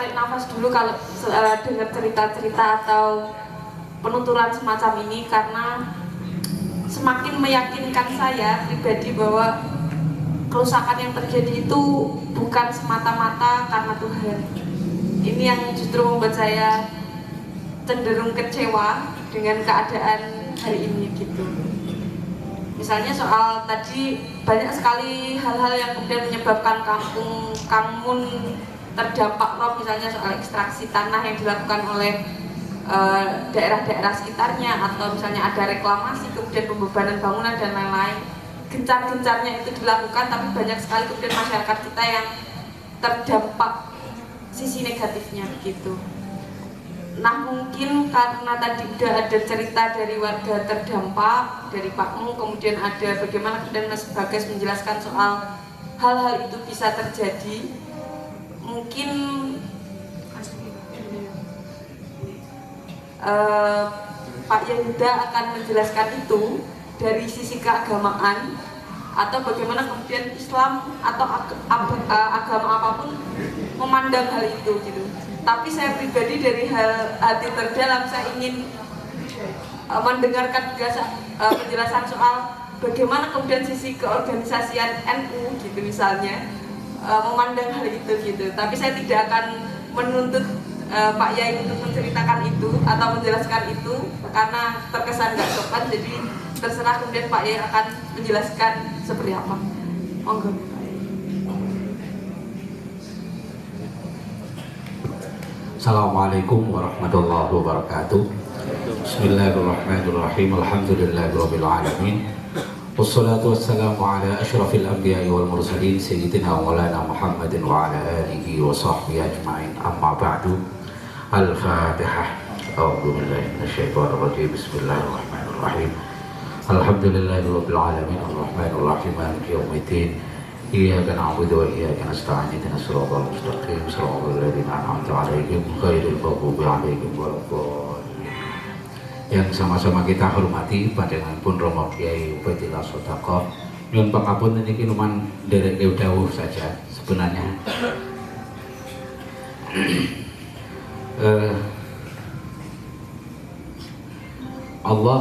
tarik nafas dulu kalau dengar cerita-cerita atau penuturan semacam ini, karena semakin meyakinkan saya pribadi bahwa kerusakan yang terjadi itu bukan semata-mata karena Tuhan. Ini yang justru membuat saya cenderung kecewa dengan keadaan hari ini gitu. Misalnya soal tadi banyak sekali hal-hal yang kemudian menyebabkan kampung terdampak rob, misalnya soal ekstraksi tanah yang dilakukan oleh daerah-daerah sekitarnya, atau misalnya ada reklamasi kemudian pembebanan bangunan dan lain-lain. Gencar-gencarnya itu dilakukan, tapi banyak sekali kemudian masyarakat kita yang terdampak sisi negatifnya begitu. Nah, mungkin karena tadi udah ada cerita dari warga terdampak, dari Pak Mu, kemudian ada bagaimana kemudian Mas Bagas menjelaskan soal hal-hal itu bisa terjadi. Mungkin Pak Yehuda akan menjelaskan itu dari sisi keagamaan, atau bagaimana kemudian Islam atau agama apapun memandang hal itu gitu. Tapi saya pribadi dari hati terdalam saya ingin mendengarkan penjelasan soal bagaimana kemudian sisi keorganisasian NU gitu misalnya memandang hal itu gitu. Tapi saya tidak akan menuntut Pak Yai untuk menceritakan itu atau menjelaskan itu karena terkesan nggak sopan, jadi terserah kemudian Pak Yai akan menjelaskan seperti apa. Monggo. Assalamualaikum warahmatullahi wabarakatuh. Bismillahirrahmanirrahim. Alhamdulillahirabbil alamin. Wassalatu wassalamu ala asyrafil anbiya'i wal mursalin sayyidina wa maulana Muhammadin wa ala alihi wa sahbihi ajma'in. Amma ba'du. Al-Fatihah. A'udzu billahi minasyaitonir rajim. Bismillahirrahmanirrahim. Alhamdulillahirabbil alamin. Arrahmanir rahim. Maliki yaumiddin. Iyyaka na'budu wa iyyaka nasta'in. Ihdinas siratal mustaqim. Shiratal ladzina an'amta 'alaihim ghairil maghdubi 'alaihim waladdallin. Yang sama-sama kita hormati panjenenganipun Romo Kyai Ubaidillah Sodaqah. Nyuwun pangapunten niki numan nderek dawuh saja sebenarnya. Allah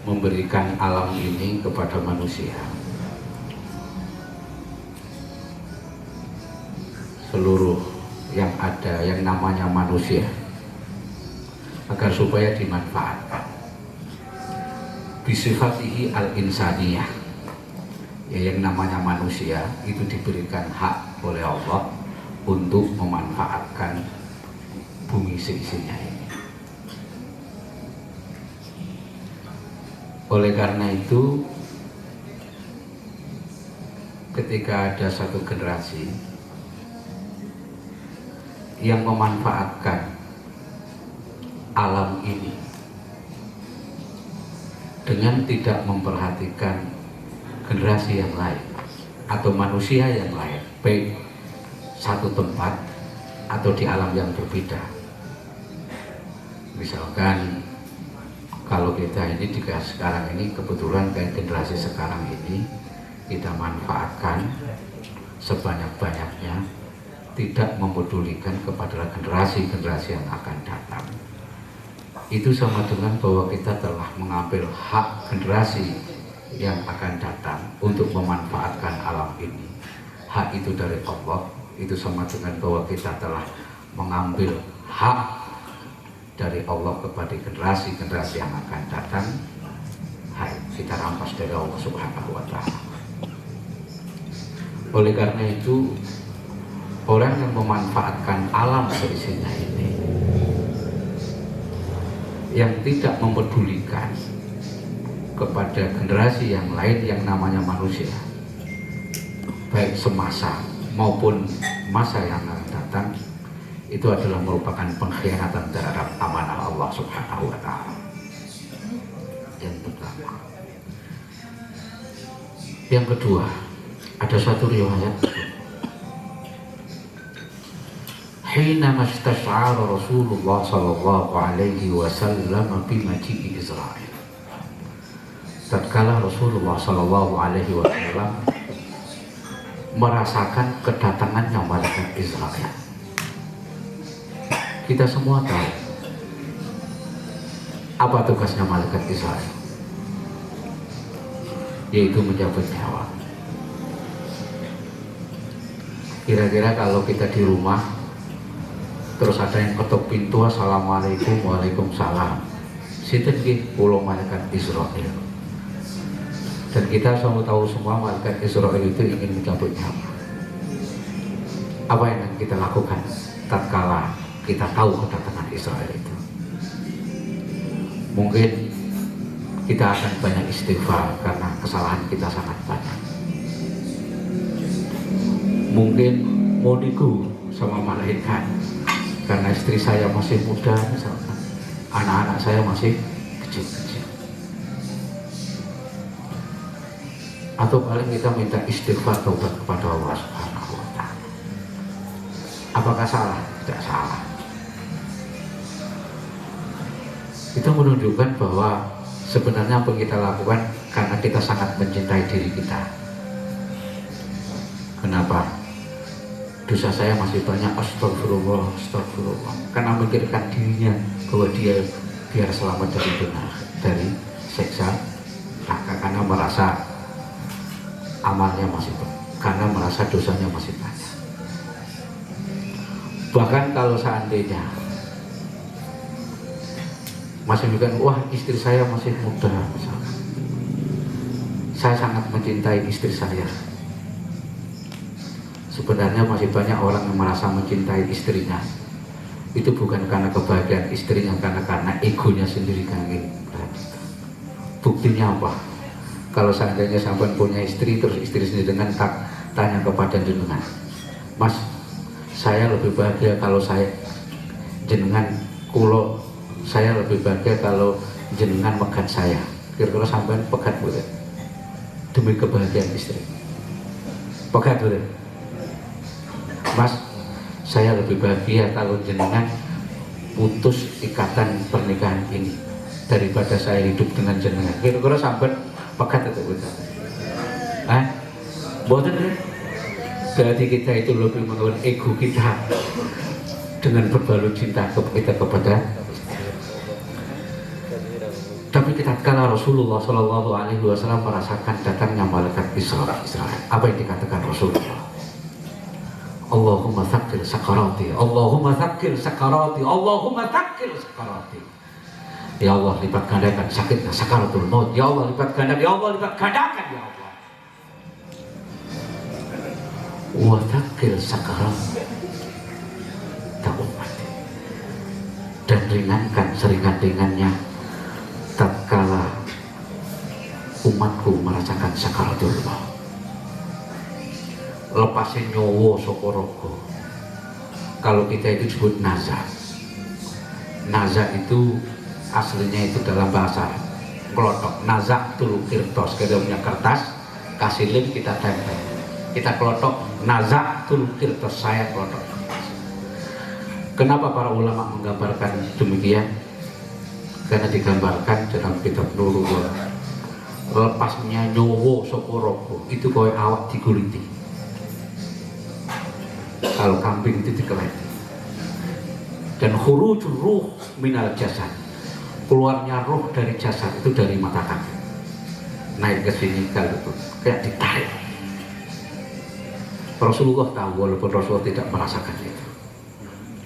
memberikan alam ini kepada manusia. Seluruh yang ada, yang namanya manusia, agar supaya dimanfaatkan. Bisifatihi al-insaniyah, ya, yang namanya manusia itu diberikan hak oleh Allah untuk memanfaatkan bumi seisinya ini. Oleh karena itu, ketika ada satu generasi yang memanfaatkan alam ini dengan tidak memperhatikan generasi yang lain atau manusia yang lain, baik satu tempat atau di alam yang berbeda. Misalkan kalau kita ini juga sekarang ini kebetulan kayak generasi sekarang ini kita manfaatkan sebanyak-banyaknya, tidak memedulikan kepada generasi-generasi yang akan datang. Itu sama dengan bahwa kita telah mengambil hak generasi yang akan datang untuk memanfaatkan alam ini. Hak itu dari Allah. Itu sama dengan bahwa kita telah mengambil hak dari Allah kepada generasi-generasi yang akan datang. Hai, kita rampas dari Allah Subhanahu wa ta'ala. Oleh karena itu, orang yang memanfaatkan alam seisinya ini, yang tidak mempedulikan kepada generasi yang lain yang namanya manusia, baik semasa maupun masa yang akan datang, itu adalah merupakan pengkhianatan terhadap amanah Allah Subhanahu wa ta'ala. Yang pertama. Yang kedua, ada satu riwayat, hina mastash'ara Rasulullah sallallahu alaihi wasallam bi maji'i Israil. Tatkala Rasulullah sallallahu alaihi wasallam merasakan kedatangannya malaikat Israel. Kita semua tahu apa tugasnya malaikat Israel, yaitu mencabut nyawa. Kira-kira kalau kita di rumah terus ada yang ketuk pintu, assalamualaikum, waalaikumsalam, sinten nggih kula malaikat Israel. Dan kita semua tahu semua malaikat Israel itu ingin mencabut nyawa. Apa yang kita lakukan tatkala kita tahu kedatangan Israel itu? Mungkin kita akan banyak istighfar karena kesalahan kita sangat banyak. Mungkin mau niku sama malaikat karena istri saya masih muda misalkan, anak-anak saya masih kecil-kecil. Atau paling kita minta istighfar taubat kepada Allah Subhanahu wa Ta'ala. Apakah salah? Tidak salah. Itu menunjukkan bahwa sebenarnya apa yang kita lakukan karena kita sangat mencintai diri kita. Kenapa? Dosa saya masih banyak, astagfirullah, astagfirullah. Karena memikirkan dirinya bahwa dia biar selamat dari siksa neraka, karena merasa amalnya masih banyak, karena merasa dosanya masih banyak. Bahkan kalau seandainya masih bilang, wah istri saya masih muda misalkan, saya sangat mencintai istri saya. Sebenarnya masih banyak orang yang merasa mencintai istrinya itu bukan karena kebahagiaan istrinya, karena egonya sendiri kan ingin. Buktinya apa? Kalau seandainya sampai punya istri, terus istri sendiri dengan tanya kepada jenengan, Mas, saya lebih bahagia kalau saya jenengan kulo, saya lebih bahagia kalau jenengan megat saya. Kira-kira sampai pegat boleh demi kebahagiaan istri? Pegat boleh? Mas, saya lebih bahagia kalau jenengan putus ikatan pernikahan ini daripada saya hidup dengan jenengan. Kira-kira sampai pegat atau bukan? Boten ya? Berarti kita itu lebih menggunakan ego kita dengan berbalut cinta kita kepada. Tapi kita kala Rasulullah Shallallahu Alaihi Wasallam merasakan datangnya malaikat Israel. Apa yang dikatakan Rasulullah? Allahumma tsaqqil sakarati, Allahumma tsaqqil sakarati, Allahumma tsaqqil sakarati. Ya Allah, lipat gandakan sakitnya sakaratul maut. Ya Allah, lipat gandakan. Ya Allah, lipat gandakan. Ya Allah. Wa tsaqqil sakarati tak ummati, dan ringankan seringan-ringannya tatkala umatku merasakan sakaratul maut. Lepasin nyowo sokorogo. Kalau kita itu disebut naza. Naza itu aslinya itu dalam bahasa kelotok. Naza tul kirtos, kita punya kertas, kasih lem kita tempel, kita kelotok. Naza tul kirtos, saya kelotok. Kenapa para ulama menggambarkan demikian? Karena digambarkan dalam kitab Nurul. Lepasnya nyowo sokorogo itu kowe awak diguliti. Kalau kambing itu dikeleti. Dan khurujur ruh minal jasad, keluarnya roh dari jasad itu dari mata kaki, naik ke sini kalau itu kayak ditarik. Rasulullah tahu walaupun Rasulullah tidak merasakan itu.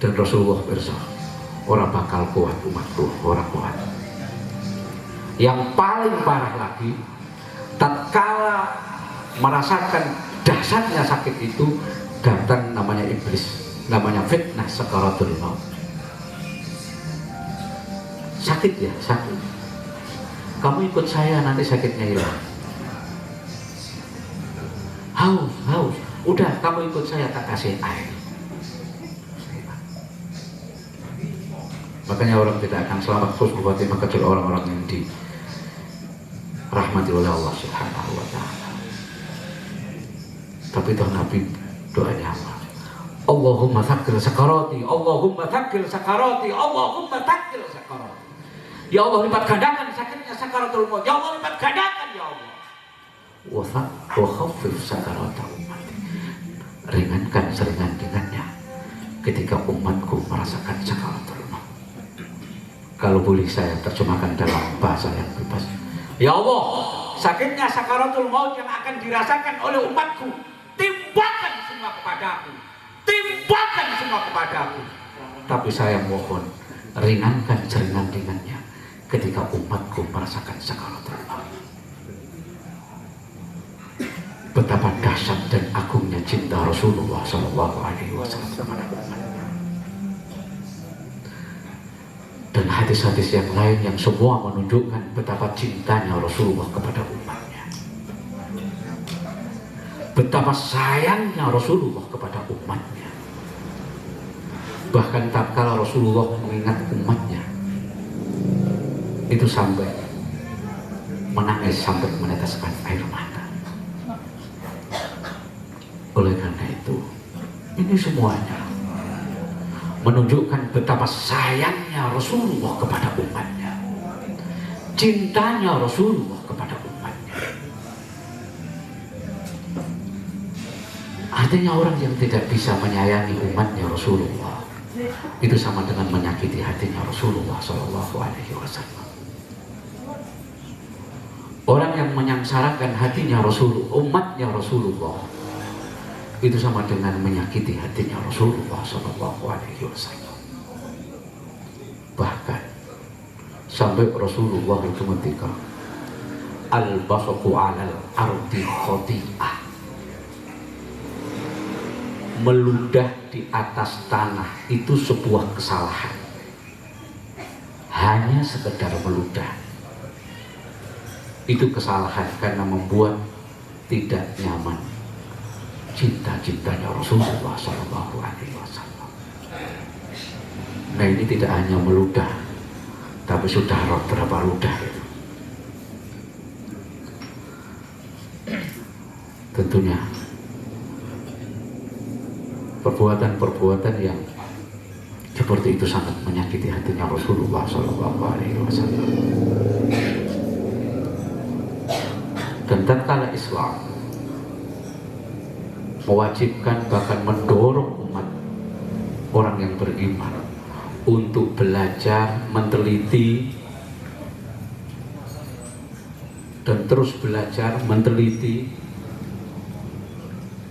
Dan Rasulullah bersama orang bakal kuat umatku, orang kuat. Yang paling parah lagi, tatkala merasakan dahsyatnya sakit itu, datang namanya iblis, namanya fitnah sakaratul maut. Sakit ya, sakit. Kamu ikut saya nanti sakitnya hilang. Haus. Udah, kamu ikut saya tak kasih air. Makanya orang tidak akan selamat husnul khotimah kecuali orang-orang yang dirahmati oleh Allah Subhanahu wa Ta'ala. Tapi toh Nabi doanya apa? Allahumma tsaqqil sakarati, Allahumma tsaqqil sakarati, Allahumma tsaqqil sakarati. Ya Allah, lipat gandakan sakitnya sakaratul maut. Ya Allah, lipat gandakan ya Allah. Wa khaffif sakaratul maut. ringankan seringan-ringannya ketika umatku merasakan sakaratul maut. Kalau boleh saya terjemahkan dalam bahasa yang bebas. Ya Allah, sakitnya sakaratul maut yang akan dirasakan oleh umatku, timpakan semua kepadaku, timpakan semua kepadaku. Tapi saya mohon, ringankan seringan-ringannya ketika umatku merasakan sakaratul maut. Betapa dahsyat dan agungnya cinta Rasulullah Shallallahu Alaihi Wasallam kepada umatnya. Dan hadis-hadis yang lain yang semua menunjukkan betapa cintanya Rasulullah kepada umatnya, betapa sayangnya Rasulullah kepada umatnya. Bahkan tatkala Rasulullah mengingat umatnya, itu sampai menangis sampai meneteskan air mata. Oleh karena itu, ini semuanya menunjukkan betapa sayangnya Rasulullah kepada umatnya, cintanya Rasulullah kepada umatnya. Artinya orang yang tidak bisa menyayangi umatnya Rasulullah itu sama dengan menyakiti hatinya Rasulullah Shallallahu Alaihi Wasallam. Orang yang menyangsarakan hatinya umatnya Rasulullah itu sama dengan menyakiti hatinya Rasulullah Shallallahu Alaihi Wasallam. Bahkan sampai Rasulullah itu ketika al-basaqu alal ardi khoti'ah, meludah di atas tanah itu sebuah kesalahan. Hanya sekedar meludah itu kesalahan karena membuat tidak nyaman cinta-cintanya Rasulullah Shallallahu Alaihi Wasallam. Nah, ini tidak hanya meludah, tapi sudah berapa ludah itu. Tentunya perbuatan-perbuatan yang seperti itu sangat menyakiti hatinya Rasulullah Shallallahu Alaihi Wasallam. Dan tatkala Islam mewajibkan bahkan mendorong umat orang yang beriman untuk belajar, meneliti dan terus belajar, meneliti,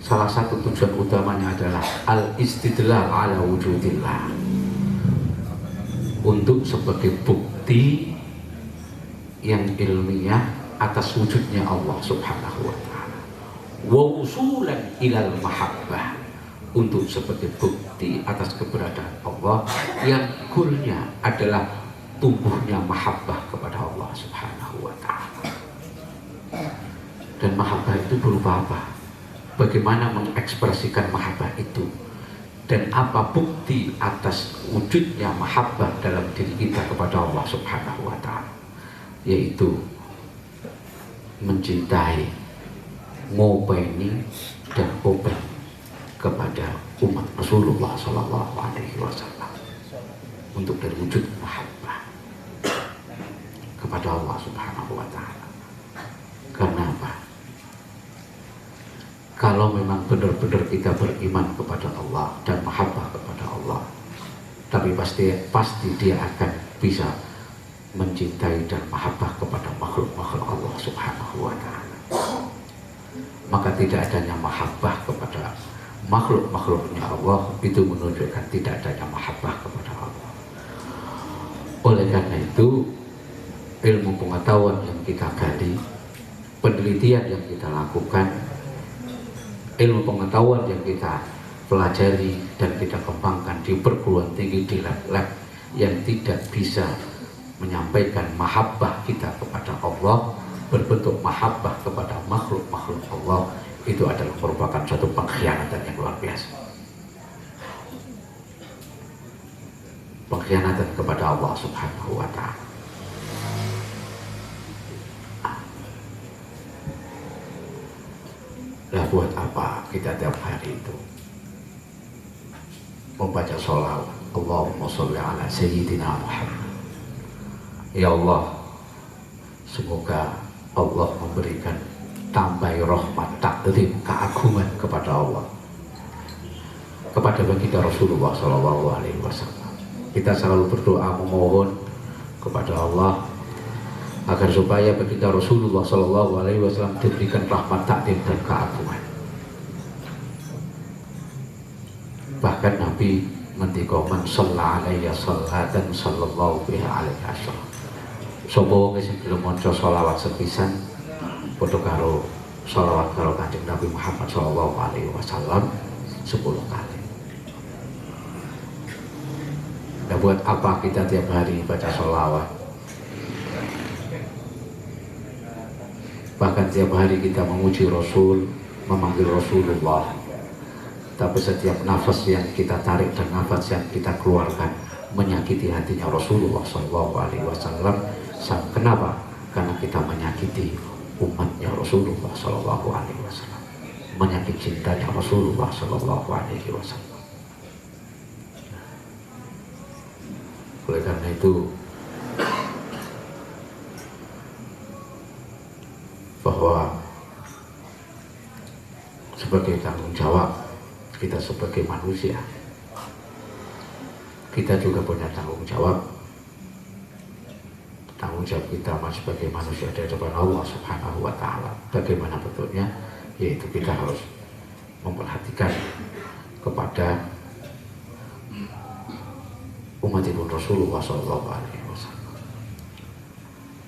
salah satu tujuan utamanya adalah al-istidlal ala wujudillah, untuk sebagai bukti yang ilmiah atas wujudnya Allah Subhanahu wa ta'ala, wa usulan ilal mahabbah, untuk sebagai bukti atas keberadaan Allah yang goalnya adalah tumbuhnya mahabbah kepada Allah Subhanahu wa ta'ala. Dan mahabbah itu berupa apa? Bagaimana mengekspresikan mahabbah itu, dan apa bukti atas wujudnya mahabbah dalam diri kita kepada Allah Subhanahu wa ta'ala, yaitu mencintai, ngopeni dan open kepada umat Rasulullah Sallallahu Alaihi Wasallam, untuk dari wujud mahabbah kepada Allah Subhanahu wa ta'ala. Karena apa? Kalau memang benar-benar kita beriman kepada Allah dan mahabbah kepada Allah, tapi pasti dia akan bisa mencintai dan mahabbah kepada makhluk-makhluk Allah Subhanahu wa ta'ala. Maka tidak adanya mahabbah kepada makhluk-makhluknya Allah itu menunjukkan tidak adanya mahabbah kepada Allah. Oleh karena itu, ilmu pengetahuan yang kita gali, penelitian yang kita lakukan, ilmu pengetahuan yang kita pelajari dan kita kembangkan di perguruan tinggi, di lab-lab yang tidak bisa menyampaikan mahabbah kita kepada Allah, berbentuk mahabbah kepada makhluk-makhluk Allah, itu adalah merupakan suatu pengkhianatan yang luar biasa. Pengkhianatan kepada Allah Subhanahu wa ta'ala. Lah buat apa kita tiap hari itu membaca sholawat, Allahumma sholli ala Sayyidina Muhammad. Ya Allah, semoga Allah memberikan tambahi rahmat, takdim, keagungan kepada Allah kepada baginda Rasulullah Shallallahu Alaihi Wasallam. Kita selalu berdoa memohon kepada Allah agar supaya baginda Rasulullah Shallallahu Alaihi Wasallam diberikan rahmat, takdim dan keagungan. Bahkan Nabi ngendika man shalla alayya sholatan sallallahu biha alaihi asyra. Sapa wong sing gelem maca selawat sepisan padha karo selawat karo Kanjeng Nabi Muhammad Shallallahu Alaihi Wasallam 10 kali. Nah, buat apa kita tiap hari baca sholawat? Bahkan tiap hari kita memuji Rasul, memanggil Rasulullah. Tapi setiap nafas yang kita tarik dan nafas yang kita keluarkan menyakiti hatinya Rasulullah SAW. Kenapa? Karena kita menyakiti umatnya Rasulullah SAW, menyakiti cintanya Rasulullah SAW. Oleh karena itu, bahwa sebagai tanggung jawab kita sebagai manusia, kita juga punya tanggung jawab. Tanggung jawab kita sebagai manusia di hadapan Allah Subhanahu wa Ta'ala. Bagaimana bentuknya? Yaitu kita harus memperhatikan kepada umat ibu Rasulullah SAW.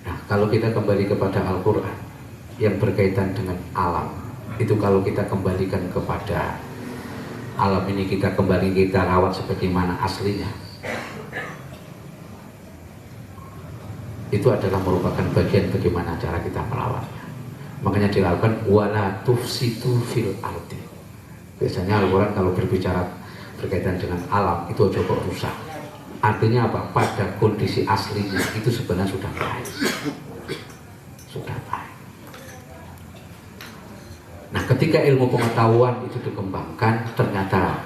Nah, kalau kita kembali kepada Al-Quran yang berkaitan dengan alam, itu kalau kita kembalikan kepada alam ini, kita kembali kita rawat sebagaimana aslinya, itu adalah merupakan bagian bagaimana cara kita merawatnya. Makanya dilakukan wala tufsidu fil ardi. Biasanya Al-Quran kalau berbicara berkaitan dengan alam itu coba rusak. Artinya apa? Pada kondisi aslinya itu sebenarnya sudah baik. Sudah baik. Nah, ketika ilmu pengetahuan itu dikembangkan, ternyata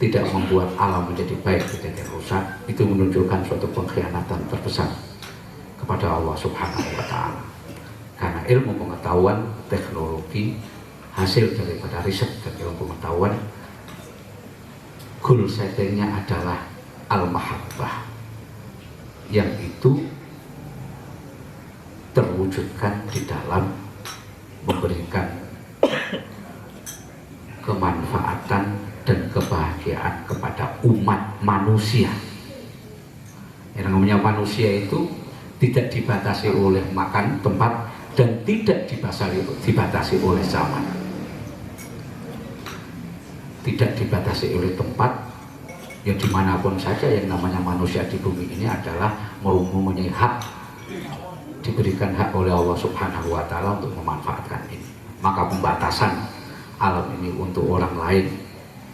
tidak membuat alam menjadi baik, menjadi rusak, itu menunjukkan suatu pengkhianatan terbesar kepada Allah Subhanahu wa Ta'ala. Karena ilmu pengetahuan, teknologi, hasil daripada riset dan ilmu pengetahuan, goal settingnya adalah al-mahabbah, yang itu terwujudkan di dalam memberikan kemanfaatan dan kebahagiaan kepada umat manusia. Yang namanya manusia itu tidak dibatasi oleh makan, tempat, dan tidak dibatasi oleh zaman. Tidak dibatasi oleh tempat, yang dimanapun saja yang namanya manusia di bumi ini adalah mempunyai hak, diberikan hak oleh Allah Subhanahu wa Ta'ala untuk memanfaatkan ini. Maka pembatasan alam ini untuk orang lain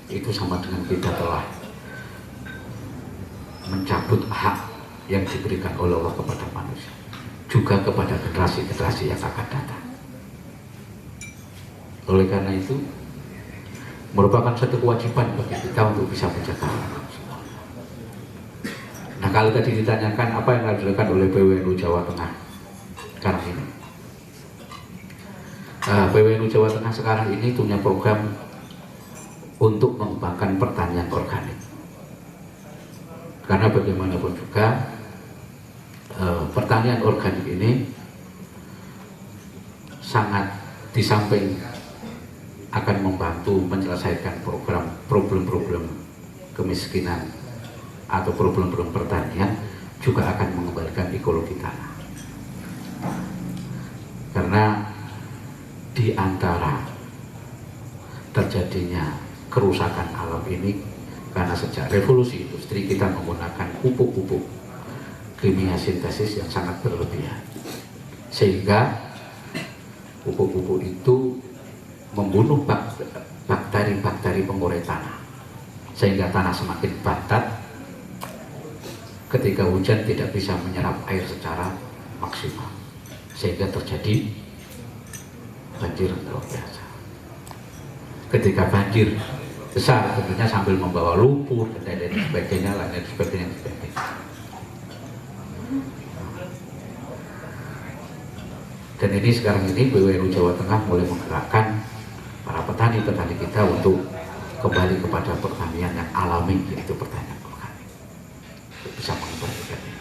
itu sama dengan kita telah mencabut hak yang diberikan oleh Allah kepada manusia, juga kepada generasi-generasi yang akan datang. Oleh karena itu, merupakan satu kewajiban bagi kita untuk bisa menjaga alam. Nah, kalau tadi ditanyakan apa yang harus dilakukan oleh PWNU Jawa Tengah sekarang ini, PWNU Jawa Tengah sekarang ini punya program untuk mengembangkan pertanian organik. Karena bagaimanapun juga pertanian organik ini sangat, di samping akan membantu menyelesaikan problem-problem kemiskinan atau problem-problem pertanian, juga akan mengembalikan ekologi tanah. Karena di antara terjadinya kerusakan alam ini karena sejak revolusi industri kita menggunakan pupuk-pupuk kimia sintesis yang sangat berlebihan, sehingga pupuk-pupuk itu membunuh bakteri-bakteri pengurai tanah, sehingga tanah semakin padat. Ketika hujan tidak bisa menyerap air secara maksimal, sehingga terjadi banjir luar biasa. Ketika banjir besar tentunya sambil membawa lumpur dan lain sebagainya, lain sebagainya. Dan ini sekarang ini PWNU Jawa Tengah mulai menggerakkan para petani-petani kita untuk kembali kepada pertanyaan yang alami, yaitu pertanyaan organik. Bisa mengembalikannya.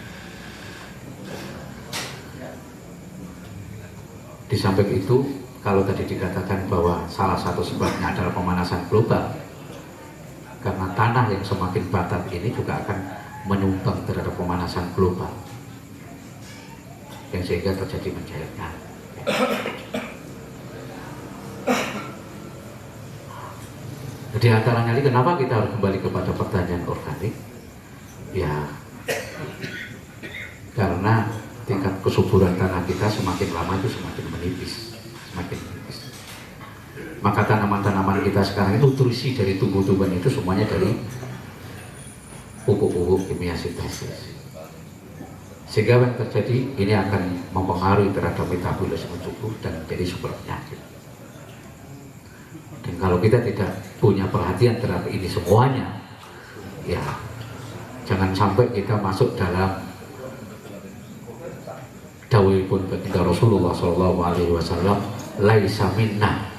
Di samping itu, kalau tadi dikatakan bahwa salah satu sebabnya adalah pemanasan global, karena tanah yang semakin batat ini juga akan menyumbang terhadap pemanasan global, yang sehingga terjadi mencairnya. Di antaranya ini kenapa kita harus kembali kepada pertanian organik? Ya, karena tingkat kesuburan tanah kita semakin lama itu semakin menipis. Maka tanaman-tanaman kita sekarang itu nutrisi dari tumbuh-tumbuhan itu semuanya dari pupuk-pupuk kimia sintesis. Sehingga yang terjadi ini akan mempengaruhi terhadap metabolisme tubuh dan menjadi sumber penyakit. Dan kalau kita tidak punya perhatian terhadap ini semuanya, ya jangan sampai kita masuk dalam dawuhipun baginda Rasulullah SAW, laisa minna,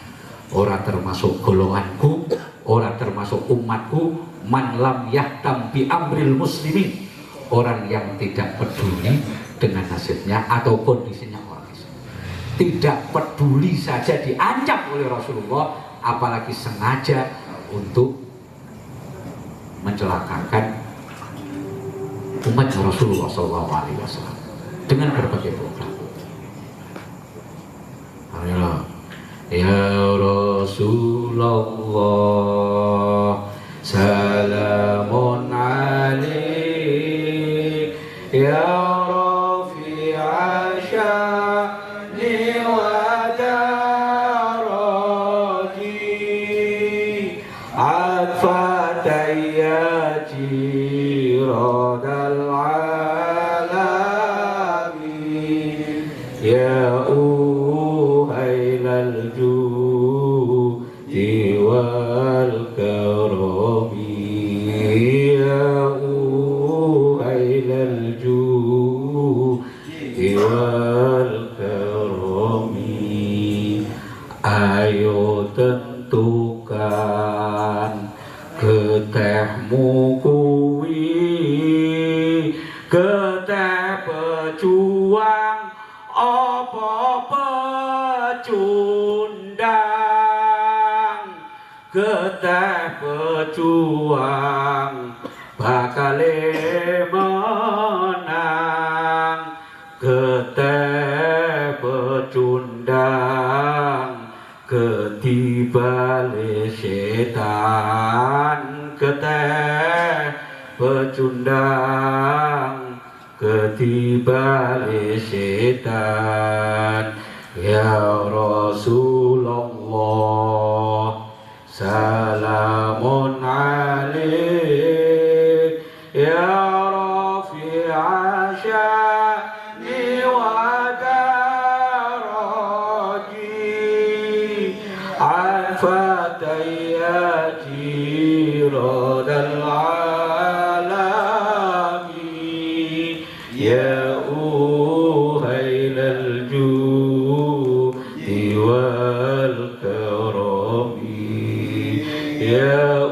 ora termasuk golonganku, ora termasuk umatku, man lam yahtam bi amril muslimin, orang yang tidak peduli dengan nasibnya atau kondisinya orang Islam. Tidak peduli saja diancam oleh Rasulullah, apalagi sengaja untuk mencelakakan umat Rasulullah SAW dengan berbagai program. Ayolah. Ya Rasulullah, salamun alaik, ya Rafi'a sya'ni wa daraji, atfataya jiradal alamin, ya uhailal judi wal karami, ya uhailal judi wal karami. Ayo tentukan getehmu kuwi, geteh pejuang apa pecundang, geteh pejuang bakal menang, geteh pecundang ketibale setan, geteh pecundang ketibale setan. Ya Rasulullah, salamun alaik, ya Rafi'a sya'ni wa daraji, al-fataya jiradal alamin, ya uhailal judi wal karami, ya